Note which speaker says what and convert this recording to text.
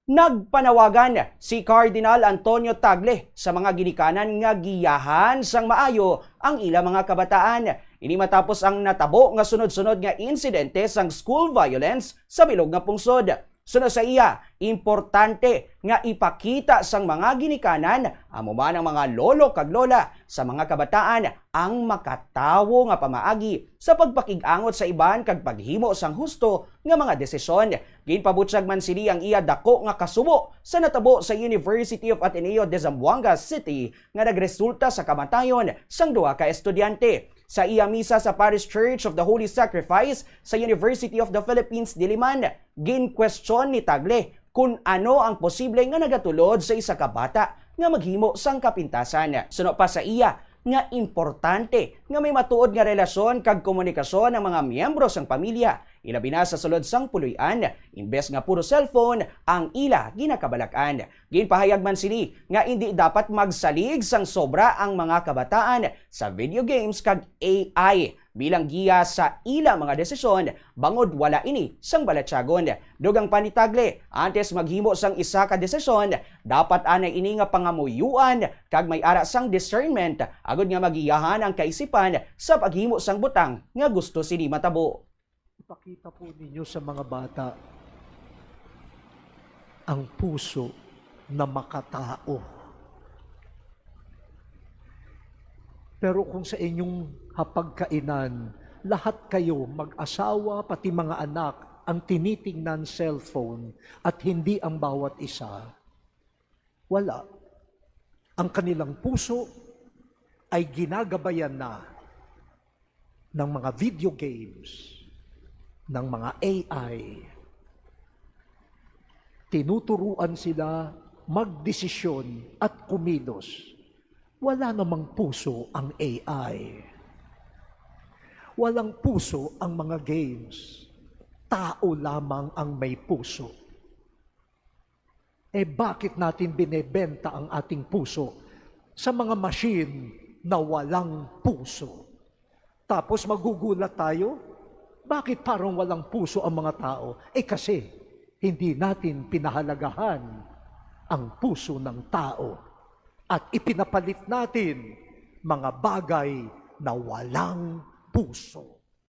Speaker 1: Nagpanawagan si Cardinal Antonio Tagle sa mga ginikanan nga giyahan sang maayo ang ilang mga kabataan. Ini matapos ang natabo nga sunod-sunod nga insidente sang school violence sa bilog nga pungsod. Sunod sa iya, importante nga ipakita sang mga ginikanan amo man ang mga lolo kag lola sa mga kabataan ang makatawo nga pamaagi sa pagpakig-angot sa iban kag paghimo sang husto nga mga desisyon. Ginpabutyag man sini ang iya dako nga kasubo sa natabo sa University of Ateneo de Zamboanga City nga nagresulta sa kamatayon sang duha ka estudyante. Sa iya misa sa Parish Church of the Holy Sacrifice sa University of the Philippines, Diliman, gin-question ni Tagle kung ano ang posible nga nagatulod sa isa ka bata nga maghimo sang kapintasan. Suno pa sa iya nga importante nga may matuod nga relasyon kag komunikasyon ng mga miyembro sang pamilya, ilabi na sa sulod sang puloy-an, imbes nga puro cellphone ang ila ginakabalakan. Ginpahayag man sini nga hindi dapat magsalig sang sobra ang mga kabataan sa video games kag AI bilang giya sa ila mga desisyon bangod wala ini sang balatsagon. Dugang panitagle, antes maghimo sang isa ka desisyon, dapat anay ini nga pangamuyuan kag may ara sang discernment agud nga magiyahan ang kaisipan sa paghimo sang butang nga gusto sini matabo.
Speaker 2: Ipakita po ninyo sa mga bata ang puso na makatao. Pero kung sa inyong hapagkainan, lahat kayo, mag-asawa, pati mga anak, ang tinitingnan cellphone at hindi ang bawat isa, wala. Ang kanilang puso ay ginagabayan na ng mga video games, ng mga AI. Tinuturuan sila magdesisyon at kumilos. Wala namang puso ang AI. Walang puso ang mga games. Tao lamang ang may puso. Bakit natin binebenta ang ating puso sa mga machine na walang puso? Tapos magugulat tayo, bakit parang walang puso ang mga tao? Kasi hindi natin pinahalagahan ang puso ng tao. At ipinapalit natin mga bagay na walang puso.